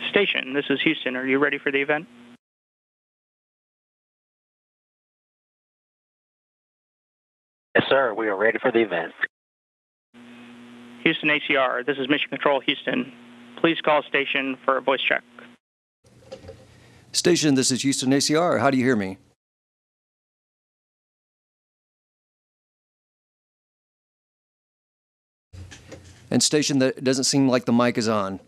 Station, this is Houston. Are you ready for the event? Yes, sir. We are ready for the event. Houston ACR, this is Mission Control Houston. Please call station for a voice check. Station, this is Houston ACR. How do you hear me? And station, that doesn't seem like the mic is on.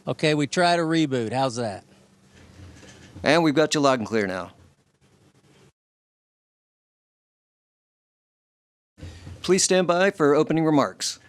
Okay, we tried a reboot. How's that? And we've got you loud and clear now. Please stand by for opening remarks.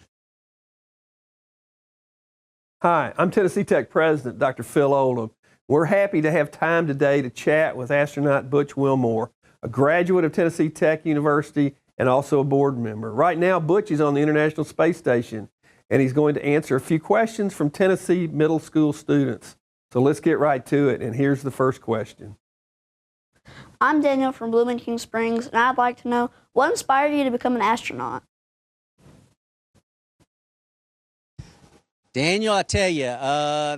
Hi, I'm Tennessee Tech President Dr. Phil Oldham. We're happy to have time today to chat with astronaut Butch Wilmore, a graduate of Tennessee Tech University and also a board member. Right now, Butch is on the International Space Station, and he's going to answer a few questions from Tennessee middle school students. So let's get right to it, and here's the first question. I'm Daniel from Bloomington Springs, and I'd like to know, what inspired you to become an astronaut? Daniel, I tell you,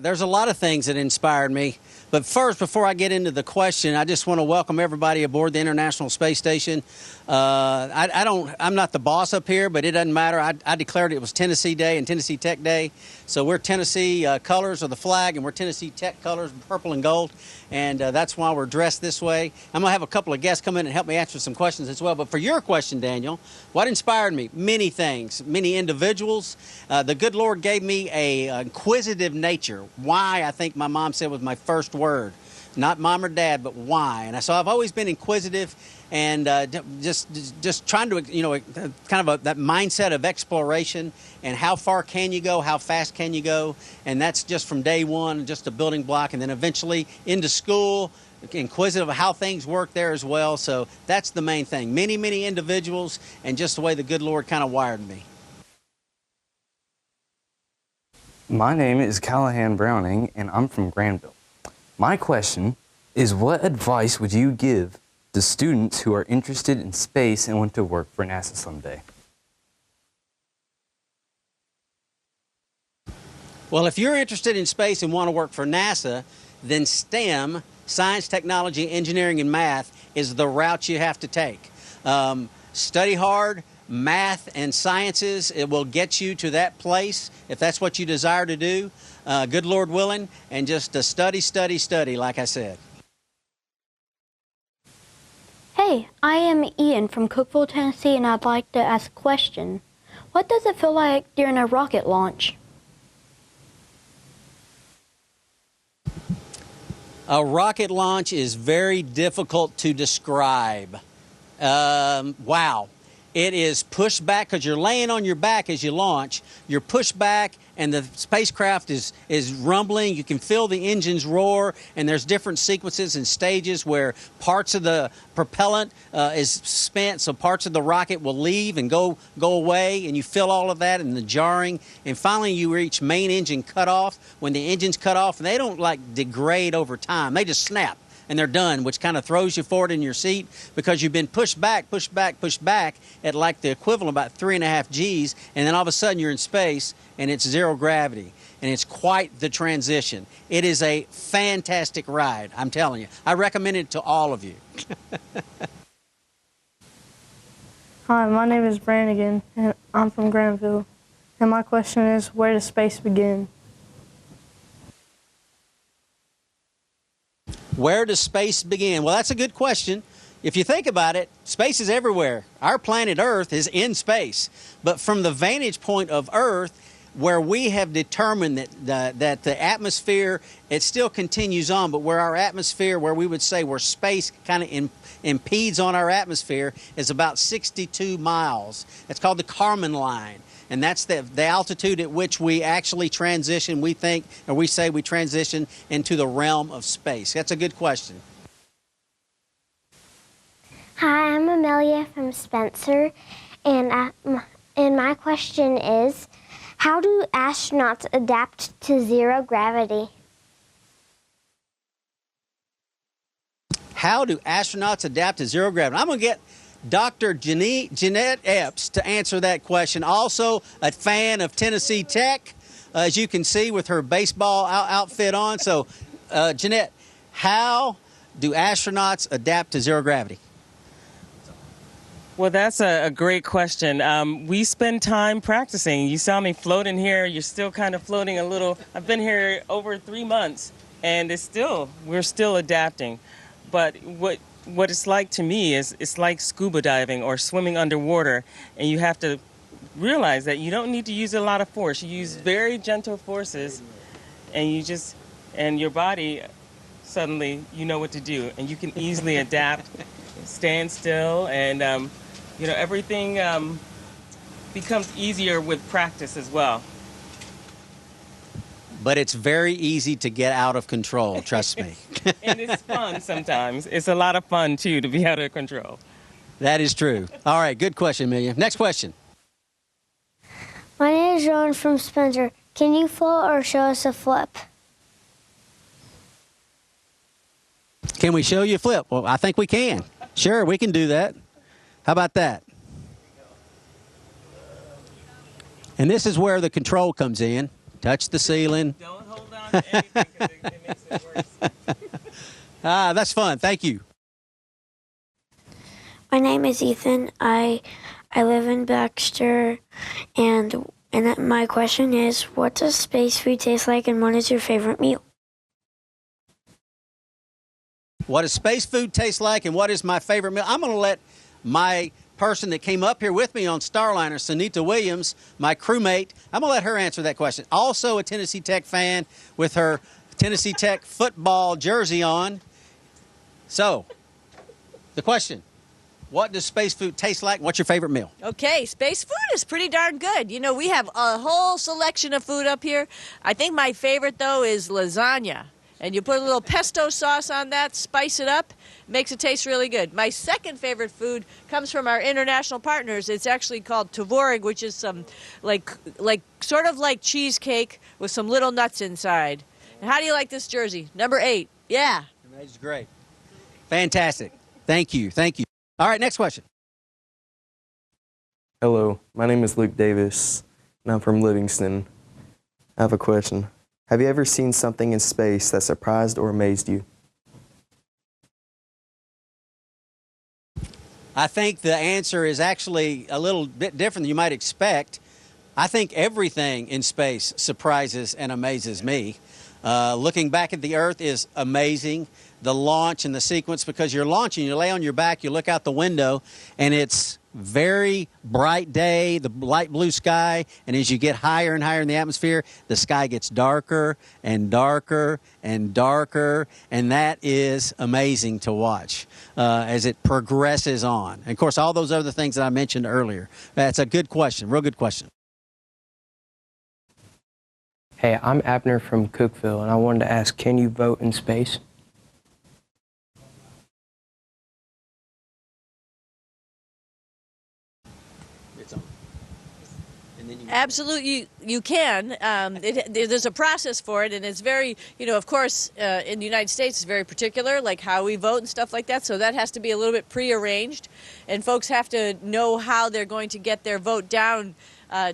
there's a lot of things that inspired me. But first, before I get into the question, I just want to welcome everybody aboard the International Space Station. I'm not the boss up here, but it doesn't matter. I declared it was Tennessee Day and Tennessee Tech Day. So we're Tennessee colors of the flag, and we're Tennessee Tech colors, purple and gold. And that's why we're dressed this way. I'm going to have a couple of guests come in and help me answer some questions as well. But for your question, Daniel, what inspired me? Many things, many individuals. The good Lord gave me a inquisitive nature. Why, I think my mom said was my first word. Not mom or dad, but why. And so I've always been inquisitive and just trying to, kind of that mindset of exploration and how far can you go, how fast can you go. And that's just from day one, just a building block, and then eventually into school, inquisitive of how things work there as well. So that's the main thing. Many, many individuals and just the way the good Lord kind of wired me. My name is Callahan Browning, and I'm from Granville. My question is, what advice would you give to students who are interested in space and want to work for NASA someday? Well, if you're interested in space and want to work for NASA, then STEM, science, technology, engineering, and math, is the route you have to take. Study hard. Math and sciences, it will get you to that place if that's what you desire to do, good Lord willing, and just study, study, study, like I said. Hey, I am Ian from Cookeville, Tennessee, and I'd like to ask a question. What does it feel like during a rocket launch? A rocket launch is very difficult to describe. Wow. It is pushed back because you're laying on your back as you launch. You're pushed back and the spacecraft is rumbling. You can feel the engines roar, and there's different sequences and stages where parts of the propellant is spent, so parts of the rocket will leave and go away, and you feel all of that and the jarring. And finally you reach main engine cutoff. When the engine's cut off, they don't like degrade over time. They just snap. And they're done, which kind of throws you forward in your seat because you've been pushed back at like the equivalent of about 3.5 Gs, and then all of a sudden you're in space and it's zero gravity. And it's quite the transition. It is a fantastic ride, I'm telling you. I recommend it to all of you. Hi, my name is Brannigan, and I'm from Granville. And my question is, where does space begin? Where does space begin? Well, that's a good question. If you think about it, space is everywhere. Our planet Earth is in space. But from the vantage point of Earth, where we have determined that the atmosphere, it still continues on, but where our atmosphere, where we would say where space kind of impedes on our atmosphere, is about 62 miles. It's called the Kármán line. And that's the altitude at which we actually transition, we think, or we say we transition into the realm of space. That's a good question. Hi, I'm Amelia from Spencer, and my question is, how do astronauts adapt to zero gravity? How do astronauts adapt to zero gravity? I'm going to get Dr. Jeanette Epps to answer that question. Also a fan of Tennessee Tech, as you can see with her baseball outfit on. So, Jeanette, how do astronauts adapt to zero gravity? Well, that's a great question. We spend time practicing. You saw me floating here. You're still kind of floating a little. I've been here over 3 months, and we're still adapting. But what it's like to me is it's like scuba diving or swimming underwater, and you have to realize that you don't need to use a lot of force. You use very gentle forces, and your body, suddenly you know what to do, and you can easily adapt, stand still, and everything becomes easier with practice as well. But it's very easy to get out of control, trust me. And it's fun sometimes. It's a lot of fun, too, to be out of control. That is true. All right, good question, Amelia. Next question. My name is Joan from Spencer. Can you float or show us a flip? Can we show you a flip? Well, I think we can. Sure, we can do that. How about that? And this is where the control comes in. Touch the ceiling. Don't hold on to anything because it makes it worse. That's fun. Thank you. My name is Ethan. I live in Baxter, and my question is, what does space food taste like, and what is your favorite meal? What does space food taste like, and what is my favorite meal? I'm going to let my person that came up here with me on Starliner, Suni Williams, my crewmate, I'm going to let her answer that question. Also a Tennessee Tech fan with her Tennessee Tech football jersey on. So, the question, what does space food taste like? What's your favorite meal? Okay, space food is pretty darn good. You know, we have a whole selection of food up here. I think my favorite, though, is lasagna. And you put a little pesto sauce on that, spice it up, makes it taste really good. My second favorite food comes from our international partners. It's actually called tvorig, which is some sort of like cheesecake with some little nuts inside. And how do you like this jersey? Number 8. Yeah. That's great. Fantastic. Thank you. Thank you. All right, next question. Hello, my name is Luke Davis, and I'm from Livingston. I have a question. Have you ever seen something in space that surprised or amazed you? I think the answer is actually a little bit different than you might expect. I think everything in space surprises and amazes me. Looking back at the Earth is amazing. The launch and the sequence, because you're launching, you lay on your back, you look out the window, and it's very bright day, the light blue sky, and as you get higher and higher in the atmosphere, the sky gets darker and darker and darker, and that is amazing to watch as it progresses on. And of course, all those other things that I mentioned earlier. That's a good question, real good question. Hey, I'm Abner from Cookeville, and I wanted to ask, can you vote in space? Absolutely, you can. There's a process for it, and it's very, of course, in the United States, it's very particular, like how we vote and stuff like that. So that has to be a little bit prearranged, and folks have to know how they're going to get their vote down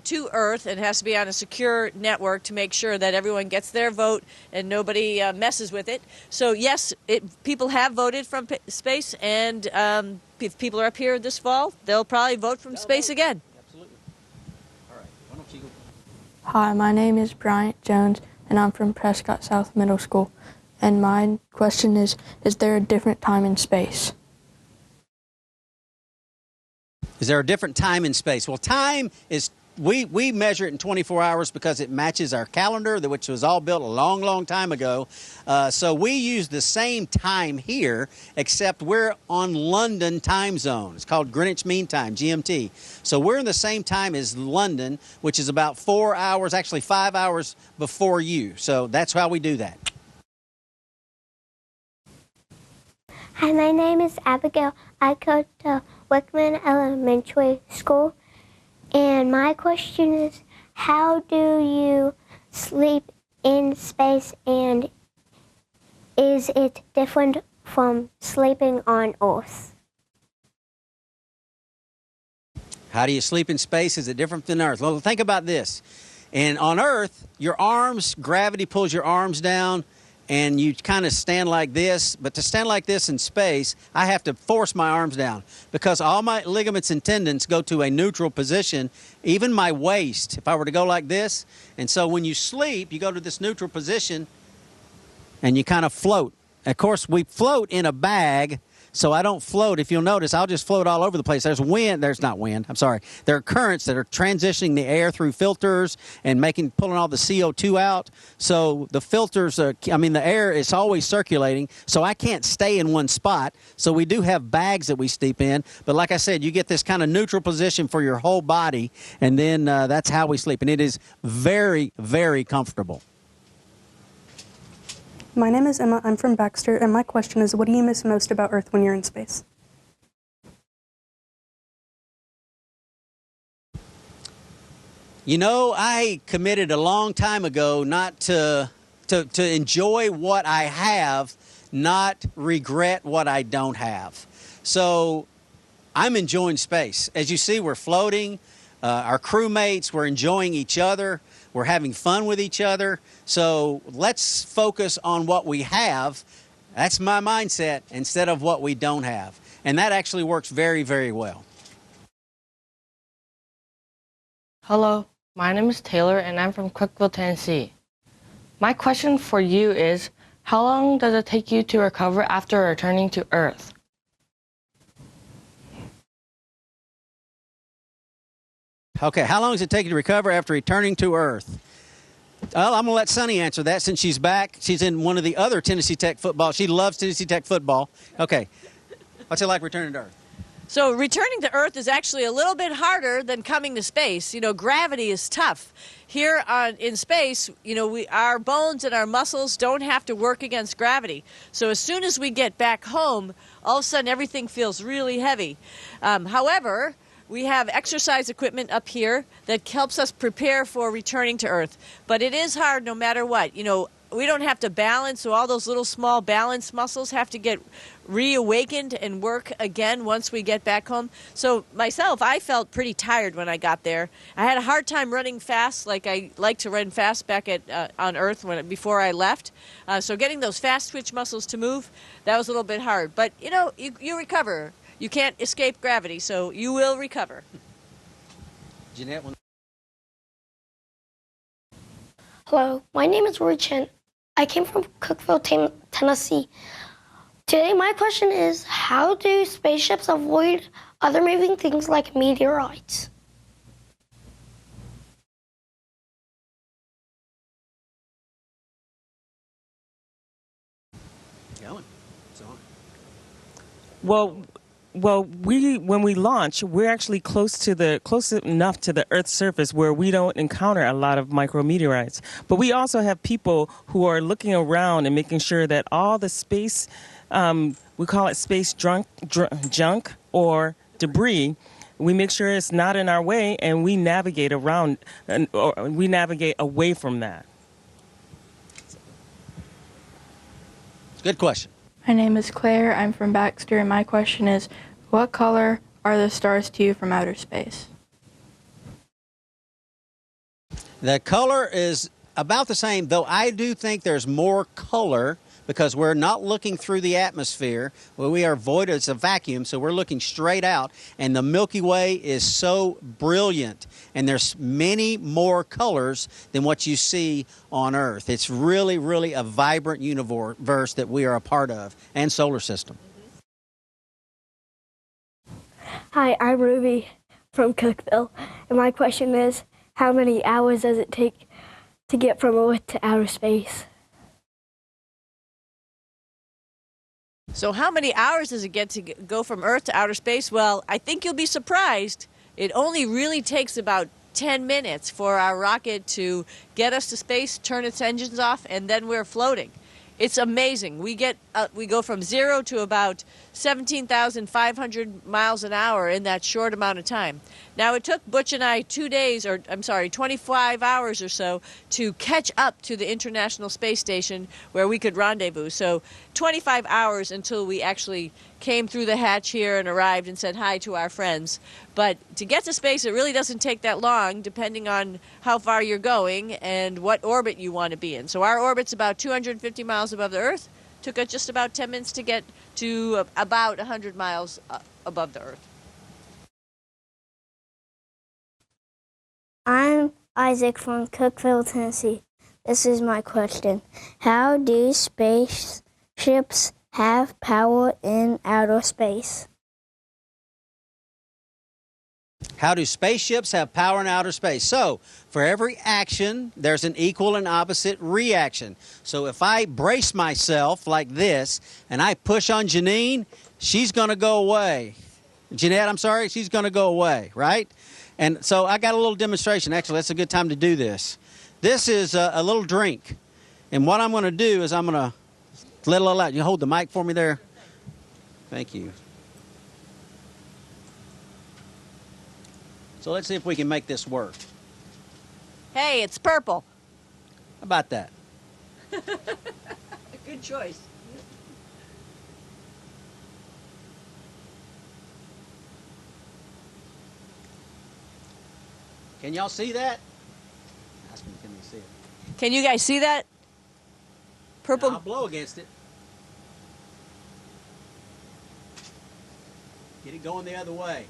to Earth, and it has to be on a secure network to make sure that everyone gets their vote and nobody messes with it. So yes, people have voted from space, and if people are up here this fall, they'll probably vote from space again. Hi, my name is Bryant Jones, and I'm from Prescott South Middle School. And my question is there a different time in space? Is there a different time in space? Well, time is, we measure it in 24 hours because it matches our calendar, which was all built a long, long time ago. So we use the same time here, except we're on London time zone. It's called Greenwich Mean Time, GMT. So we're in the same time as London, which is about 4 hours, actually 5 hours before you. So that's how we do that. Hi, my name is Abigail. I go to Wickman Elementary School. And my question is, how do you sleep in space, and is it different from sleeping on Earth? How do you sleep in space? Is it different than Earth? Well, think about this. And on Earth, your arms, gravity pulls your arms down, and you kind of stand like this. But to stand like this in space, I have to force my arms down because all my ligaments and tendons go to a neutral position, even my waist, if I were to go like this. And so when you sleep, you go to this neutral position, and you kind of float. Of course, we float in a bag, so I don't float. If you'll notice, I'll just float all over the place. There's wind. There's not wind. I'm sorry. There are currents that are transitioning the air through filters and pulling all the CO2 out. So the filters, the air is always circulating, so I can't stay in one spot. So we do have bags that we sleep in. But like I said, you get this kind of neutral position for your whole body, and then that's how we sleep. And it is very, very comfortable. My name is Emma. I'm from Baxter, and my question is, what do you miss most about Earth when you're in space? You know, I committed a long time ago not to enjoy what I have, not regret what I don't have. So I'm enjoying space. As you see, we're floating. Our crewmates, we're enjoying each other. We're having fun with each other. So let's focus on what we have. That's my mindset, instead of what we don't have. And that actually works very, very well. Hello, my name is Taylor and I'm from Cookeville, Tennessee. My question for you is, how long does it take you to recover after returning to Earth? Okay, how long does it take you to recover after returning to Earth? Well, I'm going to let Suni answer that since she's back. She's in one of the other Tennessee Tech football. She loves Tennessee Tech football. Okay, what's it like returning to Earth? So returning to Earth is actually a little bit harder than coming to space. You know, gravity is tough. Here in space, you know, our bones and our muscles don't have to work against gravity. So as soon as we get back home, all of a sudden everything feels really heavy. However, we have exercise equipment up here that helps us prepare for returning to Earth. But it is hard no matter what. You know, we don't have to balance, so all those little small balance muscles have to get reawakened and work again once we get back home. So myself, I felt pretty tired when I got there. I had a hard time running fast, like I like to run fast back on Earth before I left. So getting those fast twitch muscles to move, that was a little bit hard. But, you know, you recover. You can't escape gravity, so you will recover. Jeanette? Hello, my name is Roy Chen. I came from Cookeville, Tennessee. Today my question is, how do spaceships avoid other moving things like meteorites? Well, when we launch, we're actually close enough to the Earth's surface where we don't encounter a lot of micrometeorites. But we also have people who are looking around and making sure that all the space, we call it space junk or debris, we make sure it's not in our way, and we navigate around, or we navigate away from that. Good question. My name is Claire. I'm from Baxter, and my question is, what color are the stars to you from outer space? The color is about the same, though I do think there's more color because we're not looking through the atmosphere. Well, we are void, it's a vacuum, so we're looking straight out, and the Milky Way is so brilliant, and there's many more colors than what you see on Earth. It's really, really a vibrant universe that we are a part of, and solar system. Hi, I'm Ruby from Cookeville, and my question is, how many hours does it take to get from Earth to outer space? So how many hours does it get to go from Earth to outer space? Well, I think you'll be surprised. It only really takes about 10 minutes for our rocket to get us to space, turn its engines off, and then we're floating. It's amazing. We go from 0 to about 17,500 miles an hour in that short amount of time. Now, it took Butch and I 25 hours or so to catch up to the International Space Station where we could rendezvous. So 25 hours until we actually came through the hatch here and arrived and said hi to our friends. But to get to space, it really doesn't take that long, depending on how far you're going and what orbit you want to be in. So our orbit's about 250 miles above the Earth. Took us just about 10 minutes to get to about 100 miles above the Earth. I'm Isaac from Cookeville, Tennessee. This is my question. How do spaceships have power in outer space? How do spaceships have power in outer space? So, for every action, there's an equal and opposite reaction. So if I brace myself like this, and I push on Janine, she's going to go away. Jeanette, I'm sorry, she's going to go away, right? And so I got a little demonstration. Actually, that's a good time to do this. This is a little drink. And what I'm going to do is I'm going to let it all out. You hold the mic for me there? Thank you. So let's see if we can make this work. Hey, it's purple. How about that? Good choice. Can y'all see that? Ask me, can you see it? Can you guys see that? Purple. I'll blow against it. Get it going the other way.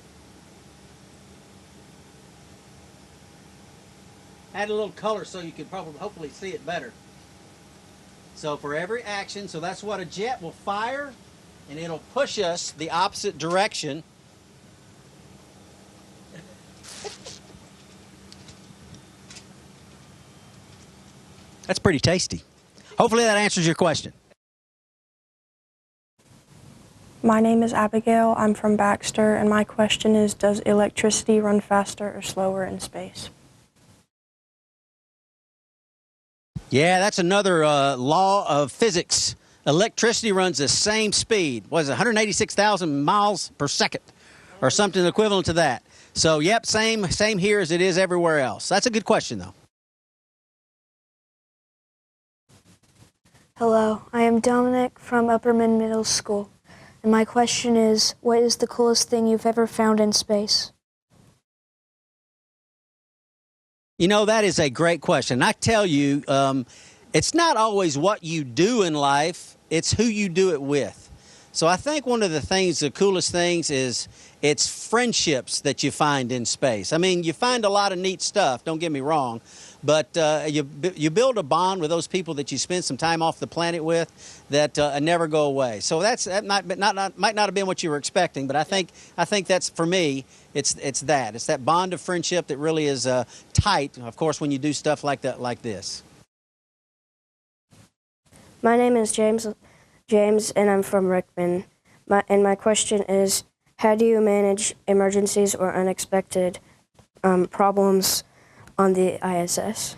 Add a little color so you can hopefully see it better. So for every action, so that's what a jet will fire, and it'll push us the opposite direction. That's pretty tasty. Hopefully that answers your question. My name is Abigail. I'm from Baxter, and my question is, does electricity run faster or slower in space? Yeah, that's another law of physics. Electricity runs the same speed. What is it, 186,000 miles per second or something equivalent to that. So, yep, same here as it is everywhere else. That's a good question, though. Hello, I am Dominic from Upperman Middle School, and my question is, what is the coolest thing you've ever found in space? You know, that is a great question. I tell you, it's not always what you do in life, it's who you do it with. So I think one of the coolest things is it's friendships that you find in space. I mean, you find a lot of neat stuff, don't get me wrong, but you build a bond with those people that you spend some time off the planet with that never go away. So that might not have been what you were expecting, but I think that's, for me, it's that bond of friendship that really is tight, of course, when you do stuff like this. My name is James, and I'm from Rickman. My question is, how do you manage emergencies or unexpected problems on the ISS?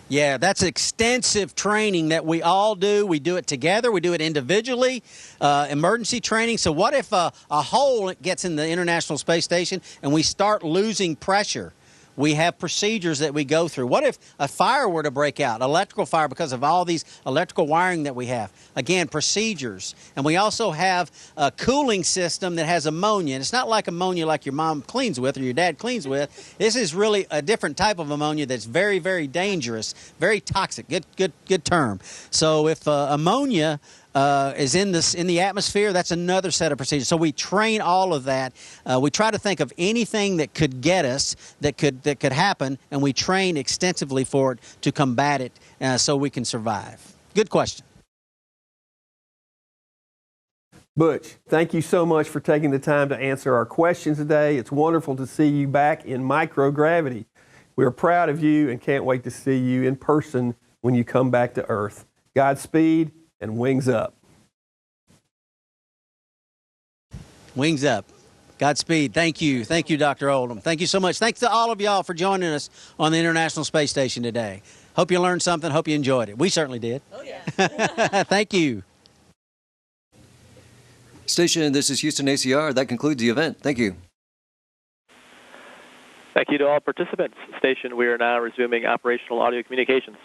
Yeah, that's extensive training that we all do. We do it together. We do it individually, emergency training. So what if a hole gets in the International Space Station and we start losing pressure? We have procedures that we go through. What if a fire were to break out, electrical fire, because of all these electrical wiring that we have? Again, procedures. And we also have a cooling system that has ammonia. And it's not like ammonia like your mom cleans with or your dad cleans with. This is really a different type of ammonia that's very, very dangerous, very toxic. Good term. So if ammonia is in the atmosphere, that's another set of procedures. So we train all of that. We try to think of anything that could get us, that could happen, and we train extensively for it to combat it so we can survive. Good question. Butch, thank you so much for taking the time to answer our questions today. It's wonderful to see you back in microgravity. We're proud of you and can't wait to see you in person when you come back to Earth. Godspeed and wings up. Wings up. Godspeed. Thank you. Thank you, Dr. Oldham. Thank you so much. Thanks to all of y'all for joining us on the International Space Station today. Hope you learned something. Hope you enjoyed it. We certainly did. Oh, yeah. Thank you. Station, this is Houston ACR. That concludes the event. Thank you. Thank you to all participants. Station, we are now resuming operational audio communications.